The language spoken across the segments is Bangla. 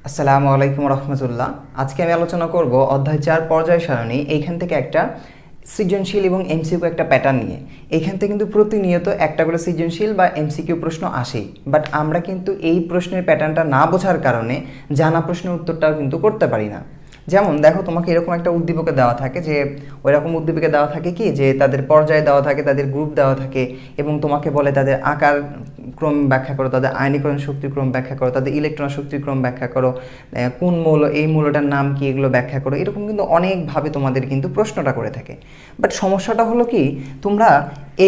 আসসালামু আলাইকুম রহমতুল্লাহ। আজকে আমি আলোচনা করব অধ্যায় 4 পর্যায় সারণী। এইখান থেকে একটা সৃজনশীল এবং এমসিকিউ একটা প্যাটার্ন নিয়ে। এইখান থেকে কিন্তু প্রতিনিয়ত একটা করে সৃজনশীল বা এমসিকিউ প্রশ্ন আসেই, বাট আমরা কিন্তু এই প্রশ্নের প্যাটার্নটা না বোঝার কারণে জানা প্রশ্নের উত্তরটাও কিন্তু করতে পারি না। যেমন দেখো, তোমাকে এরকম একটা উদ্দীপকে দেওয়া থাকে, যে ওই রকম উদ্দীপকে দেওয়া থাকে কি, যে তাদের পর্যায় দেওয়া থাকে, তাদের গ্রুপ দেওয়া থাকে, এবং তোমাকে বলে তাদের আকার ক্রম ব্যাখ্যা করো, তাদের আয়নীকরণ শক্তির ক্রম ব্যাখ্যা করো, তাদের ইলেকট্রন শক্তির ক্রম ব্যাখ্যা করো, কোন মৌল, এই মৌলটার নাম কি, এগুলো ব্যাখ্যা করো। এরকম কিন্তু অনেকভাবে তোমাদের কিন্তু প্রশ্নটা করে থাকে। বাট সমস্যাটা হলো কি, তোমরা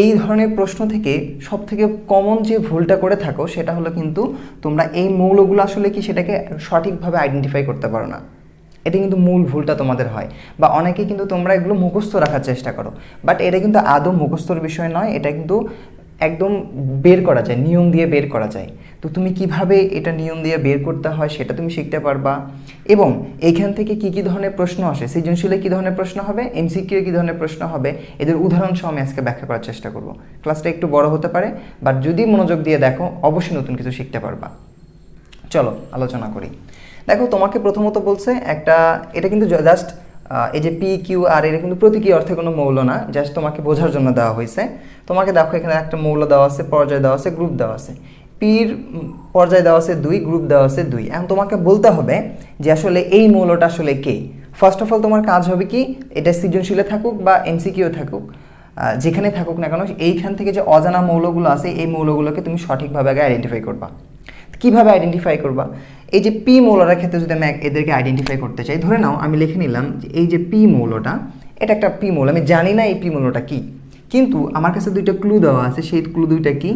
এই ধরনের প্রশ্ন থেকে সব থেকে কমন যে ভুলটা করে থাকো সেটা হলো কিন্তু তোমরা এই মৌলগুলো আসলে কি সেটাকে সঠিকভাবে আইডেন্টিফাই করতে পারো না। এটা কিন্তু মূল ভুলটা তোমাদের হয়। বা অনেকে কিন্তু তোমরা এগুলো মুখস্থ রাখার চেষ্টা করো, বাট এটা কিন্তু আদৌ মুখস্থর বিষয় নয়। এটা কিন্তু একদম বের করা যায়, নিয়ম দিয়ে বের করা যায়। তো তুমি কিভাবে এটা নিয়ম দিয়ে বের করতে হয় সেটা তুমি শিখতে পারবা। এবং এইখান থেকে কি কি ধরনের প্রশ্ন আসে, সৃজনশীলে কী ধরনের প্রশ্ন হবে, এমসিকিউ কী ধরনের প্রশ্ন হবে, এদের উদাহরণ সহ আমি আজকে ব্যাখ্যা করার চেষ্টা করব। ক্লাসটা একটু বড় হতে পারে, বাট যদি মনোযোগ দিয়ে দেখো অবশ্যই নতুন কিছু শিখতে পারবা। চলো আলোচনা করি। দেখো, তোমাকে প্রথমত বলছে একটা, এটা কিন্তু জাস্ট এই যে পি কিউ আর, এটা কিন্তু প্রতীকী অর্থে কোনো মৌল না, জাস্ট তোমাকে বোঝার জন্য দেওয়া হয়েছে। তোমাকে দেখো এখানে একটা মৌল দেওয়া আছে, পর্যায় দেওয়া আছে, গ্রুপ দেওয়া আছে। পির পর্যায় দেওয়া আছে 2, গ্রুপ দেওয়া আছে 2। এখন তোমাকে বলতে হবে যে আসলে এই মৌলটা আসলে কে। ফার্স্ট অফ অল তোমার কাজ হবে কি, এটা সৃজনশীলে থাকুক বা এমসিকিউ থাকুক, যেখানে থাকুক না কেন, এইখান থেকে যে অজানা মৌলগুলো আছে এই মৌলগুলোকে তুমি সঠিকভাবে আগে আইডেন্টিফাই করবা। কীভাবে আইডেন্টিফাই করবা? এই যে পি মৌলটার ক্ষেত্রে যদি আমি এদেরকে আইডেন্টিফাই করতে চাই, ধরে নাও আমি লিখে নিলাম যে এই যে পি মৌলটা, এটা একটা পি মৌল। আমি জানি না এই পি মৌলটা কী, কিন্তু আমার কাছে দুইটা ক্লু দেওয়া আছে। সেই ক্লু দুইটা কি,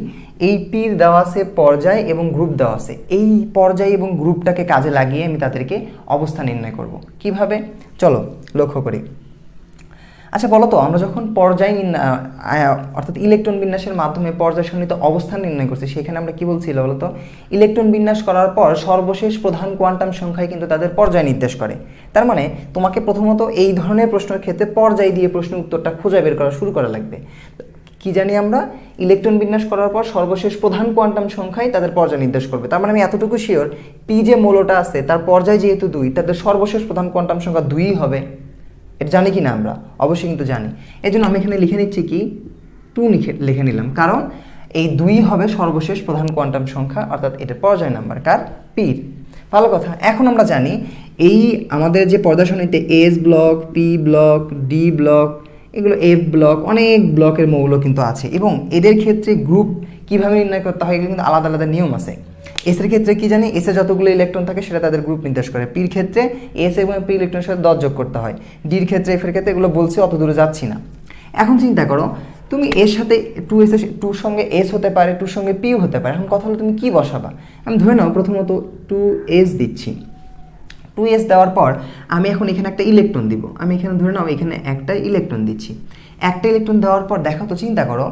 এই পির দেওয়া আছে পর্যায় এবং গ্রুপ দেওয়া আছে। এই পর্যায় এবং গ্রুপটাকে কাজে লাগিয়ে আমি তাদেরকে অবস্থা নির্ণয় করব। কিভাবে? চলো লক্ষ্য করি। আচ্ছা বলো তো, আমরা যখন পর্যায় অর্থাৎ ইলেকট্রন বিন্যাসের মাধ্যমে পর্যায় সারণীত অবস্থান নির্ণয় করছি, সেখানে আমরা কি বলছিল বলো তো, ইলেকট্রন বিন্যাস করার পর সর্বশেষ প্রধান কোয়ান্টাম সংখ্যায় কিন্তু তাদের পর্যায় নির্দেশ করে। তার মানে তোমাকে প্রথমত এই ধরনের প্রশ্নের ক্ষেত্রে পর্যায় দিয়ে প্রশ্নের উত্তরটা খুঁজে বের করা শুরু করা লাগবে। কি জানি আমরা, ইলেকট্রন বিন্যাস করার পর সর্বশেষ প্রধান কোয়ান্টাম সংখ্যায় তাদের পর্যায় নির্দেশ করবে। তার মানে আমি এতটুকু শিওর, পি যে মৌলটা আছে তার পর্যায় যেহেতু 2, তাদের সর্বশেষ প্রধান কোয়ান্টাম সংখ্যা 2 হবে। এটা জানি কি না আমরা? অবশ্যই কিন্তু জানি। এই জন্য আমি এখানে লিখে নিচ্ছি কি, 2 লিখে নিলাম, কারণ এই 2 হবে সর্বশেষ প্রধান কোয়ান্টাম সংখ্যা, অর্থাৎ এটার পর্যায় নাম্বার কার, পির। ভালো কথা। এখন আমরা জানি এই আমাদের যে পর্যায় সারণীতে S block, P block, D block, এগুলো এফ ব্লক, অনেক ব্লকের মৌল কিন্তু আছে, এবং এদের ক্ষেত্রে গ্রুপ কিভাবে নির্ণয় করতে হয় এগুলো কিন্তু আলাদা আলাদা নিয়ম আছে। এসের ক্ষেত্রে কি জানি, এসে যতগুলো ইলেকট্রন থাকে সেটা তাদের গ্রুপ নির্দেশ করে। পির ক্ষেত্রে এস এবং পি ইলেকট্রনের সাথে 10 যোগ করতে হয়। ডির ক্ষেত্রে, এফের ক্ষেত্রে, এগুলো বলছি, অত দূরে যাচ্ছি না। এখন চিন্তা করো, তুমি এর সাথে 2 এসে 2 সঙ্গে এস হতে পারে, 2 সঙ্গে পিও হতে পারে। এখন কথা হলো তুমি কি বসাবা। আমি ধরে নাও প্রথমত 2s দিচ্ছি। 2s দেওয়ার পর আমি এখন এখানে একটা ইলেকট্রন দিব। আমি এখানে ধরে নাও এখানে একটা ইলেকট্রন দিচ্ছি। একটা ইলেকট্রন দেওয়ার পর দেখো তো, চিন্তা করো,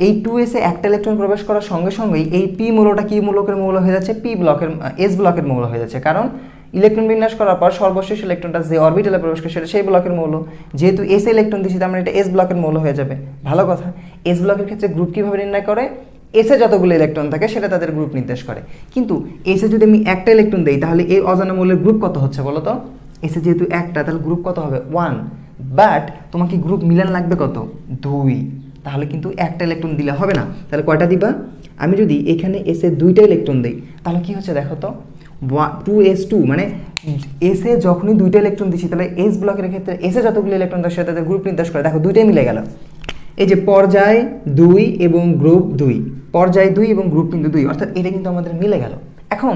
এই 2s-এ একটা ইলেকট্রন প্রবেশ করার সঙ্গে সঙ্গেই এই পি মৌলটা কি মৌলকের মৌল হয়ে যাচ্ছে, পি ব্লকের, এস ব্লকের মৌল হয়ে যাচ্ছে। কারণ ইলেকট্রন বিন্যাস করার পর সর্বশেষ ইলেকট্রনটা যে অরবিটালে প্রবেশ করে সেটা সেই ব্লকের মৌল। যেহেতু এস ইলেকট্রন দিচ্ছি, তার মানে এটা এস ব্লকের মৌল হয়ে যাবে। ভালো কথা। এস ব্লকের ক্ষেত্রে গ্রুপ কীভাবে নির্ণয় করে, এসে যতগুলো ইলেকট্রন থাকে সেটা তাদের গ্রুপ নির্দেশ করে। কিন্তু এসে যদি আমি একটা ইলেকট্রন দিই, তাহলে এই অজানা মৌলের গ্রুপ কত হচ্ছে বলো তো? এসে যেহেতু একটা, তাহলে গ্রুপ কত হবে, 1। বাট তোমাকে গ্রুপ মিলান লাগবে কত, 2। তাহলে কিন্তু একটা ইলেকট্রন দিলে হবে না, তাহলে কয়টা দিবা? আমি যদি এখানে এসে 2টা ইলেকট্রন দিই, তাহলে কি হচ্ছে দেখো তো, 2s2, মানে এসে যখনই 2টা ইলেকট্রন দিচ্ছি, তাহলে এস ব্লকের ক্ষেত্রে এসে যতগুলো ইলেকট্রন থাকে সেটা তাদের গ্রুপ নির্দেশ করে। দেখো 2টাই মিলে গেল। এই যে পর্যায় 2 এবং গ্রুপ 2, পর্যায় 2 এবং গ্রুপ কিন্তু 2, অর্থাৎ এটা কিন্তু আমাদের মিলে গেল। এখন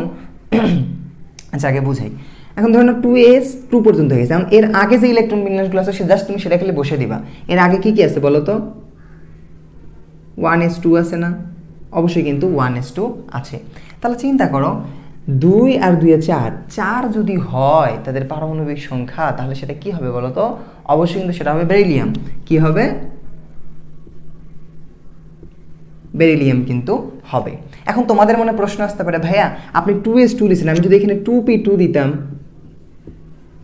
আচ্ছা আগে বুঝাই। এখন ধরুন 2s 2 পর্যন্ত হয়ে গেছে। এখন এর আগে যে ইলেকট্রন বিন্যাসগুলো আছে সে জাস্ট তুমি সেটা খেলে বসে দিবা। এর আগে কি কি আছে বলো তো? 1s2 আছে না? অবশ্যই কিন্তু 1s2 আছে। তাহলে চিন্তা করো, 2 আর 2 এ 4, 4 যদি হয় তাদের পারমাণবিক সংখ্যা, তাহলে সেটা কি হবে বলো তো? অবশ্যই কিন্তু সেটা হবে বেরিলিয়াম। কি হবে? বেরিলিয়াম কিন্তু হবে। এখন তোমাদের মনে প্রশ্ন আসতে পারে, ভাইয়া আপনি 2s2 লিখছেন, আমি যদি এখানে 2p2 দিতাম,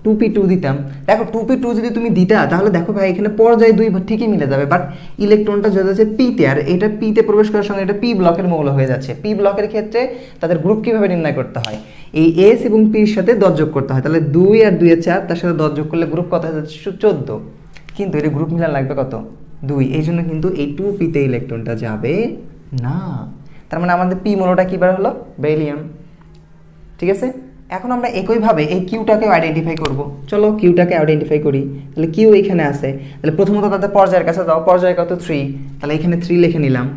2p2 দিতাম। দেখো 2p2 যদি তুমি দিতা তাহলে দেখো ভাই এখানে পর্যায়ে 2 ঠিকই মিলে যাবে, বাট ইলেকট্রনটা যেটা যাচ্ছে পিতে, আর এটা পিতে প্রবেশ করার সঙ্গে এটা পি ব্লকের মৌল হয়ে যাচ্ছে। পি ব্লকের ক্ষেত্রে তাদের গ্রুপ কীভাবে নির্ণয় করতে হয়, এই এস এবং পির সাথে দশ যোগ করতে হয়। তাহলে 2 আর 2 এর 4, তার সাথে 10 যোগ করলে গ্রুপ কত হয়ে যাচ্ছে 14, কিন্তু এটা গ্রুপ মিলান লাগবে কত 2, এই জন্য কিন্তু এই 2pতে ইলেকট্রনটা যাবে না। তার মানে আমাদের পি মৌলটা কী বার হলো, বেরিলিয়াম। ঠিক আছে, এখন আমরা একইভাবে এই কিউটাকে আইডেন্টিফাই করব। চলো কিউটাকে আইডেন্টিফাই করি। তাহলে কিউ এখানে আছে, তাহলে প্রথমত তাদের পর্যায়ের কাছে যাও, পর্যায় কত 3, তাহলে এখানে 3 লিখে নিলাম।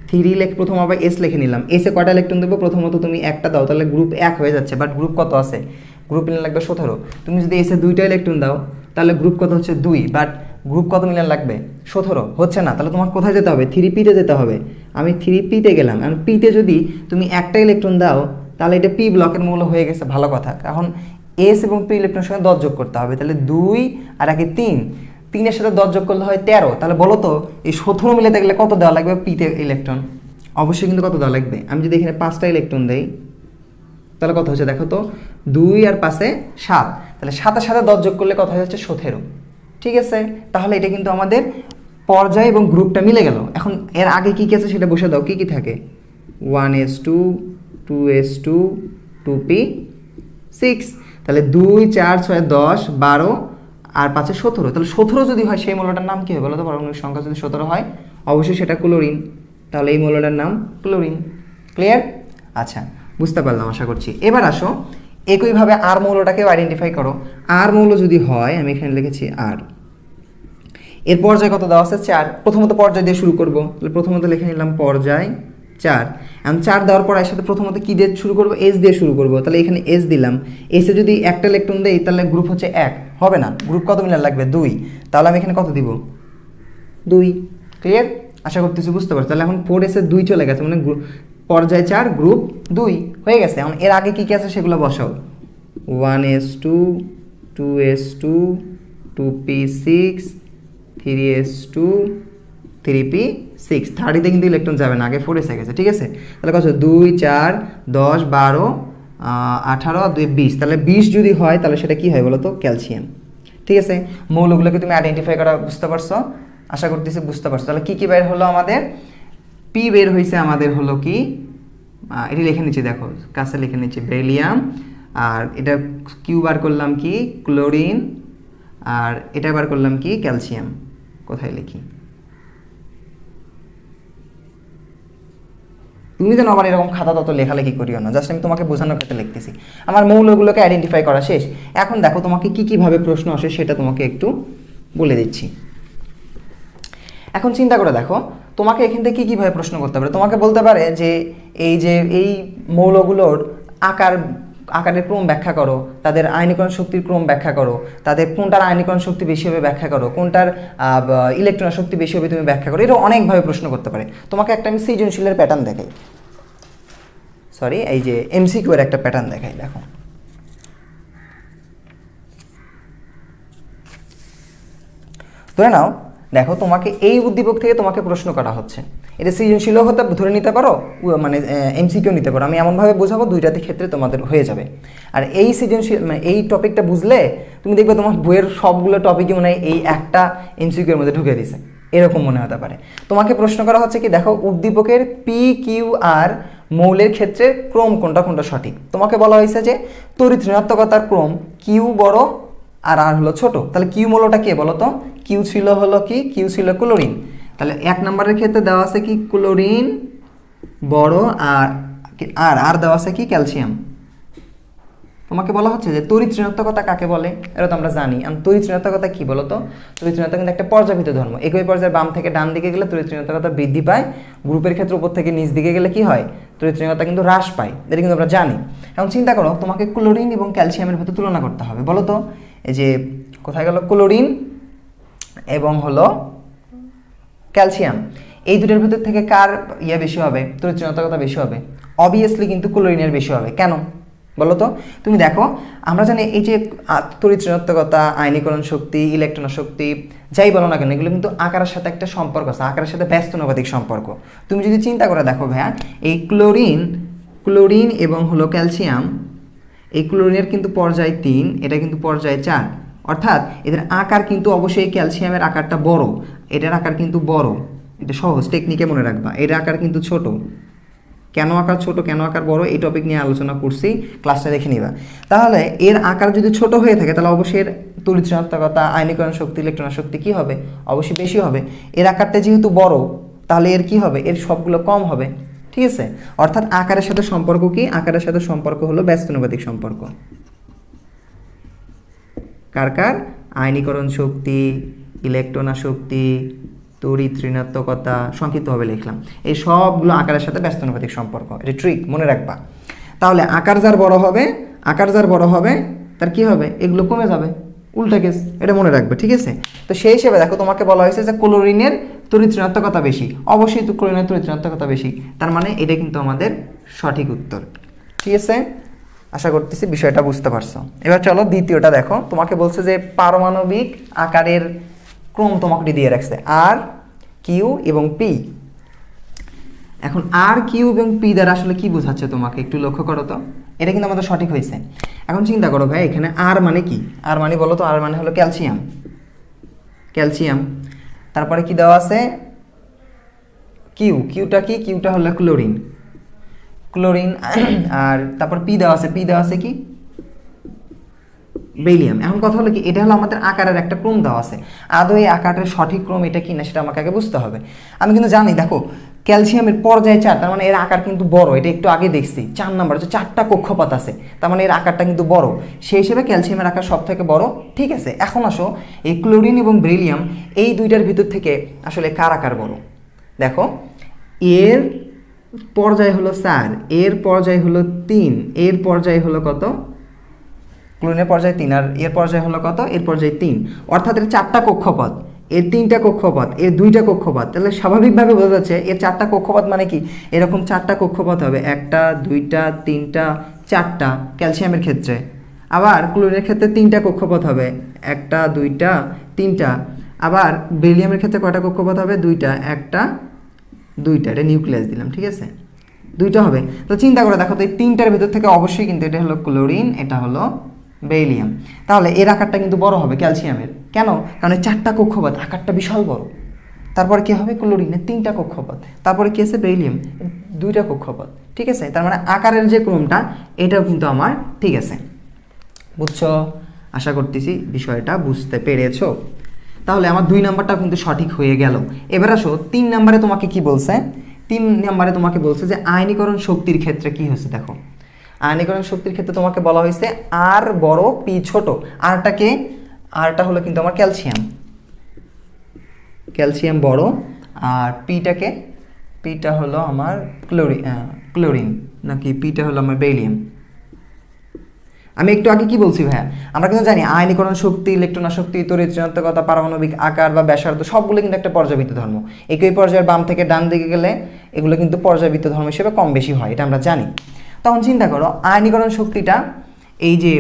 3 প্রথম আবার এস লিখে নিলাম। এসে কয়টা ইলেকট্রন দেবো, প্রথমত তুমি একটা দাও, তাহলে গ্রুপ 1 হয়ে যাচ্ছে, বাট গ্রুপ কত আছে, গ্রুপ মিলান লাগবে 17। তুমি যদি এসে 2টা ইলেকট্রন দাও তাহলে গ্রুপ কত হচ্ছে 2, বাট গ্রুপ কত মিলান লাগবে 17, হচ্ছে না। তাহলে তোমার কোথায় যেতে হবে, 3pতে যেতে হবে। আমি 3pতে গেলাম, কারণ পিতে যদি তুমি একটা ইলেকট্রন দাও তাহলে এটা পি ব্লকের মূল হয়ে গেছে, ভালো কথা। এখন এস এবং পি ইলেকট্রনের সঙ্গে 10 যোগ করতে হবে, তাহলে 2 আর আগে 3, 3-এর সাথে 10 যোগ করলে হয় 13। তাহলে বলো তো এই 17 মিলাতে গেলে কত দেওয়া লাগবে পিতে ইলেকট্রন, অবশ্যই কিন্তু কত দেওয়া লাগবে। আমি যদি এখানে 5টা ইলেকট্রন দেই তাহলে কত হচ্ছে দেখো তো, 2 আর 5-এ 7, তাহলে 7-এর সাথে 10 যোগ করলে কত হয়ে যাচ্ছে 17। ঠিক আছে, তাহলে এটা কিন্তু আমাদের পর্যায় এবং গ্রুপটা মিলে গেল। এখন এর আগে কী কী আছে সেটা বসে দাও, কী কী থাকে, 1s2, 2s2, 2p6, তাহলে 2, 4, 6, 10, 12 আর 5-এ 17, তাহলে 17 যদি হয় সেই মৌলটার নাম কী হবে বলো তো, পারমাণবিক সংখ্যা যদি 17 হয় অবশ্যই সেটা ক্লোরিন, তাহলে এই মৌলটার নাম ক্লোরিন। ক্লিয়ার? আচ্ছা, বুঝতে পারলাম আশা করছি। এবার আসো একইভাবে আর মৌলটাকেও আইডেন্টিফাই করো। আর মৌল যদি হয়, আমি এখানে লিখেছি আর, এর পর্যায় কত দেওয়া আছে 4, প্রথমত পর্যায় দিয়ে শুরু করবো, তাহলে প্রথমত লিখে নিলাম পর্যায় 4। এখন 4 দেওয়ার পর এর সাথে প্রথমত কী দিয়ে শুরু করবো, এস দিয়ে শুরু করবো, তাহলে এখানে এস দিলাম। এসে যদি একটা ইলেকট্রন দেই তাহলে গ্রুপ হচ্ছে 1, হবে না, গ্রুপ কত মিলার লাগবে 2, তাহলে আমি এখানে কত দিব 2। ক্লিয়ার? আশা করতেছি বুঝতে পারছি। তাহলে এখন 4s-এ 2 চলে গেছে, মানে পর্যায় 4 গ্রুপ 2 হয়ে গেছে। এখন এর আগে কী কী আছে সেগুলো বসাও, 1s2, 2s2, 2p6, 3s2, 3p6, 30-তে কিন্তু ইলেকট্রন যাবে না, আগে 4s গেছে। ঠিক আছে, তাহলে কত 2, 4, 10, 12, 18, 2, 20, তাহলে 20 যদি হয় তাহলে সেটা কি হয় বলো তো, ক্যালসিয়াম। ঠিক আছে, মৌলগুলোকে তুমি আইডেন্টিফাই করা বুঝতে পারছো, আশা করতেছি বুঝতে পারছো। তাহলে কী কী বের হলো আমাদের, পি বের হয়েছে আমাদের হলো কি, এটি লিখে নিচ্ছি, দেখো কাছে লিখে নিচ্ছি বেরিলিয়াম, আর এটা কিউ বার করলাম কি ক্লোরিন, আর এটা বার করলাম কি ক্যালসিয়াম। কোথায় লিখি, তুমি যেন আবার এরকম খাতা তত লেখালেখি করিও না, জাস্ট আমি তোমাকে বোঝানোর ক্ষেত্রে লিখতেছি। আমার মৌলগুলোকে আইডেন্টিফাই করা শেষ। এখন দেখো তোমাকে কী কীভাবে প্রশ্ন আসে সেটা তোমাকে একটু বলে দিচ্ছি। এখন চিন্তা করে দেখো তোমাকে এখান থেকে কীভাবে প্রশ্ন করতে পারে, তোমাকে বলতে পারে যে এই মৌলগুলোর আকারের ক্রম ব্যাখ্যা করো, তাদের আয়নীকরণ শক্তির ক্রম ব্যাখ্যা করো, তাদের কোনটার আয়নীকরণ শক্তি বেশি হবে ব্যাখ্যা করো, কোনটার ইলেকট্রন শক্তি বেশি হবে তুমি ব্যাখ্যা করো। এটা অনেকভাবে প্রশ্ন করতে পারে। তোমাকে একটা আমি সৃজনশীলের প্যাটার্ন দেখাই, সরি এই যে এমসিকিউ এর একটা প্যাটার্ন দেখাই। দেখো ধরে নাও, দেখো তোমাকে এই উদ্দীপক থেকে তোমাকে প্রশ্ন করা হচ্ছে, এটা সৃজনশীলও হতে ধরে নিতে পারো, মানে এমসিকিউ নিতে পারো। আমি এমনভাবে বোঝাবো দুইটাতে ক্ষেত্রে তোমাদের হয়ে যাবে। আর এই সৃজনশীল মানে এই টপিকটা বুঝলে তুমি দেখবে তোমার বইয়ের সবগুলো টপিকই মনে হয় এই একটা এমসিকিউ এর মধ্যে ঢুকে দিছে, এরকম মনে হতে পারে। তোমাকে প্রশ্ন করা হচ্ছে কি, দেখো উদ্দীপকের পি কিউ আর মৌলের ক্ষেত্রে ক্রম কোনটা কোনটা সঠিক। তোমাকে বলা হয়েছে যে তড়িৎ ঋণাত্মকতার ক্রম কিউ বড় আর আর হলো ছোট। তাহলে কিউ মৌলটা কে বলো তো, কিউ ছিল হলো কি, কিউ ছিল ক্লোরিন। তাহলে 1 নম্বরের ক্ষেত্রে দেওয়া আছে কি ক্লোরিন বড়, আর আর দেওয়া আছে কি ক্যালসিয়াম। তোমাকে বলা হচ্ছে যে তড়িৎ ঋণাত্মকতা কাকে বলে, এটা তো আমরা জানি। আর তড়িৎ ঋণাত্মকতা কি বলো তো, তড়িৎ ঋণাত্মকতা কিন্তু একটা পর্যায়ভিত্তিক ধর্ম। একই পর্যায়ে বাম থেকে ডান দিকে গেলে তড়িৎ ঋণাত্মকতা বৃদ্ধি পায়, গ্রুপের ক্ষেত্রে উপর থেকে নিচ দিকে গেলে কি হয়, তড়িৎ ঋণাত্মকতা কিন্তু হ্রাস পায়। এটা কিন্তু আমরা জানি। এখন চিন্তা করো, তোমাকে ক্লোরিন এবং ক্যালসিয়ামের ভিতরে তুলনা করতে হবে। বলো তো এই যে কোথায় গেল ক্লোরিন এবং হলো ক্যালসিয়াম, এই দুটোর ভিতর থেকে কার বেশি হবে, তড়িৎ ঋণাত্মকতা বেশি হবে? অবভিয়াসলি কিন্তু ক্লোরিনের বেশি হবে। কেন বলো তো? তুমি দেখো, আমরা জানি এই যে তড়িৎ ঋণাত্মকতা, আয়নীকরণ শক্তি, ইলেকট্রন শক্তি, যাই বলো না কেন, এগুলো কিন্তু আকারের সাথে একটা সম্পর্ক আছে, আকারের সাথে ব্যস্তানুপাতিক সম্পর্ক। তুমি যদি চিন্তা করে দেখো ভাইয়া, এই ক্লোরিন এবং হলো ক্যালসিয়াম, এই ক্লোরিনের কিন্তু পর্যায় 3, এটা কিন্তু পর্যায় 4, অর্থাৎ এদের আকার কিন্তু অবশ্যই ক্যালসিয়ামের আকারটা বড়, এটার আকার কিন্তু বড়। এটা সহজ টেকনিকে মনে রাখবা, এর আকার কিন্তু ছোট। কেন আকার ছোট কেন আকার বড় এই টপিক নিয়ে আলোচনা করছি, ক্লাসটা দেখে নিবা। তাহলে এর আকার যদি ছোট হয়ে থাকে তাহলে অবশ্যই এর তড়িৎ ঋণাত্মকতা, আয়নীকরণ শক্তি, ইলেকট্রন শক্তি কি হবে? অবশ্যই বেশি হবে। এর আকারটা যেহেতু বড় তাহলে এর কি হবে? এর সবগুলো কম হবে, ঠিক আছে? অর্থাৎ আকারের সাথে সম্পর্ক কি? আকারের সাথে সম্পর্ক হলো ব্যস্তানুপাতিক সম্পর্ক। কার কার? আয়নীকরণ শক্তি, ইলেকট্রন শক্তি, তড়িৎ ঋণাত্মকতা, সংক্ষিপ্তভাবে লিখলাম। এই সবগুলো আকারের সাথে ব্যস্তানুপাতিক সম্পর্ক, এটা ট্রিক মনে রাখবা। তাহলে আকার যার বড় হবে, আকার যার বড় হবে তার কি হবে? এগুলো কমে যাবে, উল্টা কেস, এটা মনে রাখবে, ঠিক আছে? তো সেই হিসেবে দেখো তোমাকে বলা হয়েছে যে ক্লোরিনের তড়িৎ ঋণাত্মকতা বেশি, অবশ্যই তো ক্লোরিনের তড়িৎ ঋণাত্মকতা বেশি, তার মানে এটা কিন্তু আমাদের সঠিক উত্তর, ঠিক আছে? আশা করতেছি বিষয়টা বুঝতে পারছো। এবার চলো দ্বিতীয়টা দেখো, তোমাকে বলছে যে পারমাণবিক আকারের ক্রম তোমাকে দিয়ে রাখছে আর, কিউ এবং পি। এখন আর, কিউ এবং পি দ্বারা আসলে কি বোঝাচ্ছে তোমাকে একটু লক্ষ্য করো তো। এটা কিন্তু আমাদের সঠিক হয়েছে। এখন চিন্তা করো ভাই, এখানে আর মানে কি? আর মানে বলো তো, আর মানে হলো ক্যালসিয়াম, ক্যালসিয়াম। তারপরে কি দেওয়া আছে? কিউ, কিউটা কি? কিউটা হলো ক্লোরিন, ক্লোরিন। আর তারপর পি দেওয়া আছে, পি দেওয়া আছে কি? বেরিলিয়াম। এখন কথা হলো কি, এটা হলো আমাদের আকারের একটা ক্রম দেওয়া আছে, আদৌ এই আকারের সঠিক ক্রম এটা কি না সেটা আমাকে আগে বুঝতে হবে। আমি কিন্তু জানি, দেখো ক্যালসিয়ামের পর্যায়ে 4, তার মানে এর আকার কিন্তু বড়, এটা একটু আগে দেখছি 4 নাম্বার, হচ্ছে 4টা কক্ষপথ আছে, তার মানে এর আকারটা কিন্তু বড়, সেই হিসেবে ক্যালসিয়ামের আকার সব থেকে বড়, ঠিক আছে? এখন আসো এই ক্লোরিন এবং বেরিলিয়াম এই দুইটার ভিতর থেকে আসলে কার আকার বড়? দেখো এর পর্যায় হলো 4, এর পর্যায় হলো 3, এর পর্যায় হলো কত? ক্লোরিনের পর্যায় 3, আর এর পর্যায় হলো কত? এর পর্যায় 3, অর্থাৎ এর 4টা কক্ষপথ, এর 3টা কক্ষপথ, এর 2টা কক্ষপথ। তাহলে স্বাভাবিকভাবে বোঝা যাচ্ছে এর 4টা কক্ষপথ মানে কি? এরকম 4টা কক্ষপথ হবে, 1টা 2টা 3টা 4টা ক্যালসিয়ামের ক্ষেত্রে। আবার ক্লোরিনের ক্ষেত্রে 3টা কক্ষপথ হবে, 1টা 2টা 3টা। আবার বেরিলিয়ামের ক্ষেত্রে কয়টা কক্ষপথ হবে? 2টা, 1টা 2টা, এটা নিউক্লিয়াস দিলাম, ঠিক আছে? 2টা হবে। তো চিন্তা করে দেখো তো, এই 3টার ভিতর থেকে অবশ্যই কিন্তু এটা হলো ক্লোরিন, এটা হলো বেরিলিয়াম। তাহলে এর আকারটা কিন্তু বড় হবে ক্যালসিয়ামের, কেন? কারণ 4টা কক্ষপথ, আকারটা বিশাল বড়। তারপরে কি হবে? ক্লোরিনের 3টা কক্ষপথ, তারপরে কি আছে? বেরিলিয়াম 2টা কক্ষপথ, ঠিক আছে? তার মানে আকারের যে ক্রমটা এটাও কিন্তু আমার ঠিক আছে। বুঝছো? আশা করতেছি বিষয়টা বুঝতে পেরেছো। তাহলে আমার 2 নাম্বারটা কিন্তু সঠিক হয়ে গেল। এবার আসো 3 নাম্বারে তোমাকে কি বলছে? 3 নাম্বারে তোমাকে বলছে যে আয়নীকরণ শক্তির ক্ষেত্রে কি হয়েছে। দেখো আয়নীকরণ শক্তির ক্ষেত্রে তোমাকে বলা হয়েছে আর বড় পি ছোট। আরটাকে, আরটা হলো কিন্তু আমার ক্যালসিয়াম, ক্যালসিয়াম বড়, আর পিটাকে, পিটা হলো আমার ক্লোরিন নাকি পিটা হলো আমার বেরিলিয়াম। আমি একটু আগে কি বলছি ভাইয়া, আমরা কিন্তু জানি আয়নীকরণ শক্তি, ইলেকট্রন শক্তি, তড়িৎ ঋণাত্মকতা, পারমাণবিক আকার বা ব্যাসার্ধ সবগুলো কিন্তু একটা পর্যায়বৃত্ত ধর্ম। একই পর্যায়ের বাম থেকে ডান দিকে গেলে এগুলো কিন্তু পর্যায়বৃত্ত ধর্ম হিসেবে কম বেশি হয়, এটা আমরা জানি। তখন চিন্তা করো আয়নীকরণ শক্তিটা এই যে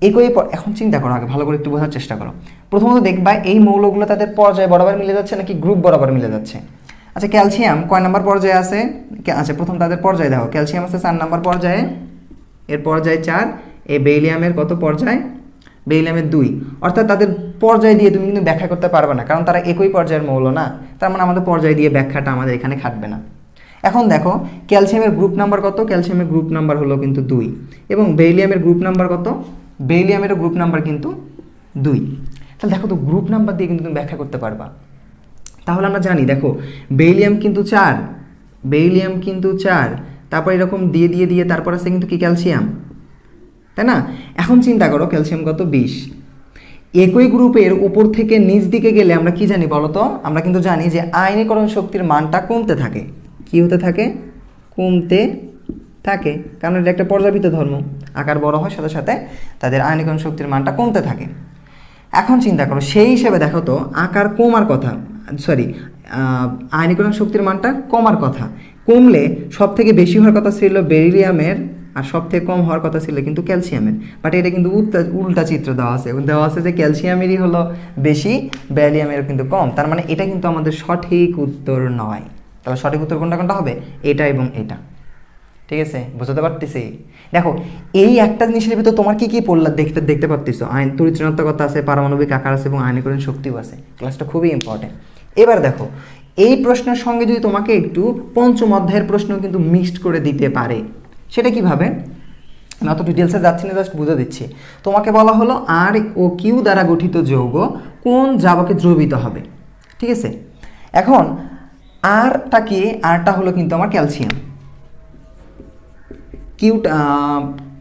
একই, এখন চিন্তা করো আগে ভালো করে একটু বোঝার চেষ্টা করো। প্রথমত দেখবা এই মৌলগুলো তাদের পর্যায় বরাবর মিলে যাচ্ছে নাকি গ্রুপ বরাবর মিলে যাচ্ছে। আচ্ছা ক্যালসিয়াম কয় নাম্বার পর্যায়ে আছে? আচ্ছা প্রথম তাদের পর্যায়ে দেখো, ক্যালসিয়াম আছে 4 নাম্বার পর্যায়ে, এর পর্যায় 4। এই বেরিলিয়ামের কত পর্যায়? বেরিলিয়ামের 2। অর্থাৎ তাদের পর্যায় দিয়ে তুমি কিন্তু ব্যাখ্যা করতে পারবে না, কারণ তারা একই পর্যায়ের মৌল না, তার মানে আমাদের পর্যায় দিয়ে ব্যাখ্যাটা আমাদের এখানে খাটবে না। এখন দেখো ক্যালসিয়ামের গ্রুপ নাম্বার কত? ক্যালসিয়ামের গ্রুপ নাম্বার হলো কিন্তু 2, এবং বেরিলিয়ামের গ্রুপ নাম্বার কত? বেরিলিয়ামেরও গ্রুপ নাম্বার কিন্তু 2। তাহলে দেখো তো গ্রুপ নাম্বার দিয়ে কিন্তু তুমি ব্যাখ্যা করতে পারবা। তাহলে আমরা জানি দেখো বেরিলিয়াম কিন্তু 4, বেরিলিয়াম কিন্তু 4, তারপর এরকম দিয়ে দিয়ে দিয়ে তারপর আছে কিন্তু কি ক্যালসিয়াম, তাই না? এখন চিন্তা করো ক্যালসিয়াম কত? 20। একই গ্রুপের উপর থেকে নিচ দিকে গেলে আমরা কি জানি বলো তো? আমরা কিন্তু জানি যে আয়নীকরণ শক্তির মানটা কমতে থাকে। কি হতে থাকে? কমতে থাকে, কারণ এটা একটা পর্যাবৃত্ত ধর্ম, আকার বড় হয় সাথে সাথে তাদের আয়নীকরণ শক্তির মানটা কমতে থাকে। এখন চিন্তা করো সেই হিসেবে দেখো তো আকার কমার কথা, সরি আয়নীকরণ শক্তির মানটা কমার কথা, কমলে সব থেকে বেশি হওয়ার কথা ছিল বেরিলিয়ামের, আর সব থেকে কম হওয়ার কথা ছিল কিন্তু ক্যালসিয়ামের। বাট এটা কিন্তু উল্টা চিত্র দেওয়া আছে, দেওয়া আছে যে ক্যালসিয়ামেরই হলো বেশি, বেরিলিয়ামের কিন্তু কম। তার মানে এটা কিন্তু আমাদের সঠিক উত্তর নয়। তাহলে সঠিক উত্তর কোনটা কোনটা হবে? এটা এবং এটা, ঠিক আছে, বুঝতে পারতেছি? দেখো এই একটা জিনিসের ভিতর তোমার কি কি পড়লা দেখতে পারতেছো, আইন তড়িৎ-ঋণাত্মকতা আছে, পারমাণবিক আকার আছে এবং আয়নীকরণ শক্তিও আছে। ক্লাসটা খুবই ইম্পর্টেন্ট। এবার দেখো এই প্রশ্নের সঙ্গে যদি তোমাকে একটু পঞ্চম অধ্যায়ের প্রশ্ন কিন্তু মিক্সড করে দিতে পারে, সেটা কিভাবে? আমি অত ডিটেলসে যাচ্ছি না, জাস্ট বুঝে দিচ্ছি। তোমাকে বলা হলো আর ও কিউ দ্বারা গঠিত যৌগ কোন দ্রাবকে দ্রবীত হবে, ঠিক আছে? এখন আরটা কি? আরটা হলো কিন্তু আমার ক্যালসিয়াম,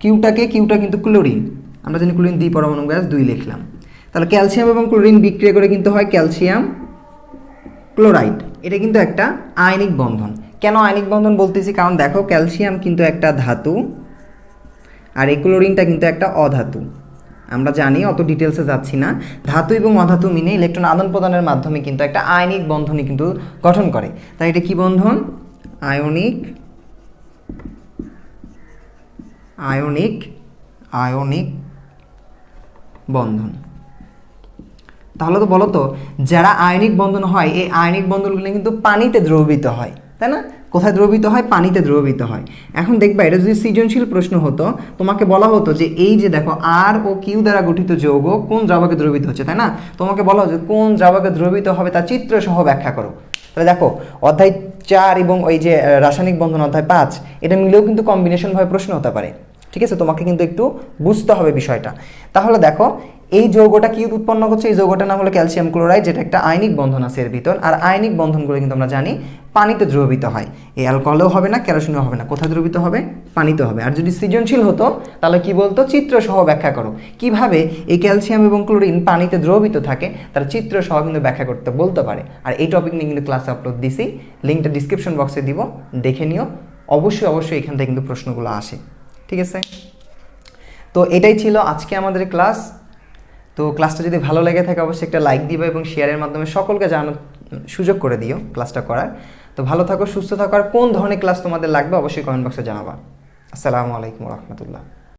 কিউটা কিন্তু ক্লোরিন, আমরা জানি ক্লোরিন দ্বিপরমাণু গ্যাস 2 লিখলাম। তাহলে ক্যালসিয়াম এবং ক্লোরিন বিক্রিয়া করে কিন্তু হয় ক্যালসিয়াম ক্লোরাইড। এটা কিন্তু একটা আয়নিক বন্ধন। কেন আয়নিক বন্ধন বলতেছি? কারণ দেখো ক্যালসিয়াম কিন্তু একটা ধাতু আর এই ক্লোরিনটা কিন্তু একটা অধাতু। আমরা জানি, অত ডিটেলসে যাচ্ছি না। ধাতু এবং অধাতু মিলে ইলেকট্রন আদান প্রদানের মাধ্যমে কিন্তু একটা আয়নিক বন্ধনই কিন্তু গঠন করে। তাই এটা কি বন্ধন? আয়নিক বন্ধন। তাহলে তো বলো তো, যারা আয়নিক বন্ধন হয় এই আয়নিক বন্ধনগুলো কিন্তু পানিতে দ্রবীভূত হয়, তাই না? কোথায় দ্রবীভূত হয়? পানিতে দ্রবীভূত হয়। এখন দেখবা এটা যদি সৃজনশীল প্রশ্ন হতো, তোমাকে বলা হতো যে এই যে দেখো আর ও কিউ দ্বারা গঠিত যৌগ কোন দ্রাবকে দ্রবীভূত হচ্ছে, তাই না? তোমাকে বলা হতো কোন দ্রাবকে দ্রবীভূত হবে তার চিত্র সহ ব্যাখ্যা করো। তাহলে দেখো অধ্যায় 4 এবং ওই যে রাসায়নিক বন্ধন অধ্যায় 5 এটা মিলেও কিন্তু কম্বিনেশনভাবে প্রশ্ন হতে পারে, ঠিক আছে? তোমাকে কিন্তু একটু বুঝতে হবে বিষয়টা। তাহলে দেখো এই যৌগটা কি উৎপন্ন করছে? এই যৌগটার নাম হলো ক্যালসিয়াম ক্লোরাইড, যেটা একটা আয়নিক বন্ধন আছে এর ভিতর। আর আয়নিক বন্ধনগুলো কিন্তু আমরা জানি পানিতে দ্রবীভূত হয়। এই অ্যালকোহলেও হবে না, কেরোসিনেও হবে না। কোথায় দ্রবীভূত হবে? পানিতে হবে। আর যদি সৃজনশীল হতো তাহলে কি বলতো? চিত্র সহ ব্যাখ্যা করো। কিভাবে এই ক্যালসিয়াম এবং ক্লোরিন পানিতে দ্রবীভূত থাকে তার চিত্র সহ কিন্তু ব্যাখ্যা করতে বলতে পারে। আর এই টপিক নিয়ে কিন্তু ক্লাস আপলোড দিছি, লিঙ্কটা ডিসক্রিপশন বক্সে দিব, দেখে নিও। অবশ্যই এখান থেকে কিন্তু প্রশ্নগুলো আসে, ঠিক আছে? তো এটাই ছিল আজকে আমাদের ক্লাস। তো ক্লাসটা যদি ভালো লেগে থাকে অবশ্যই একটা লাইক দিবে এবং শেয়ারের মাধ্যমে সকলকে জানানোর সুযোগ করে দিও ক্লাসটা করার। তো ভালো থাকো, সুস্থ থাকো। আর কোন ধরনের ক্লাস তোমাদের লাগবে অবশ্যই কমেন্ট বক্সে জানাবা। আসসালামু আলাইকুম রহমতুল্লাহ।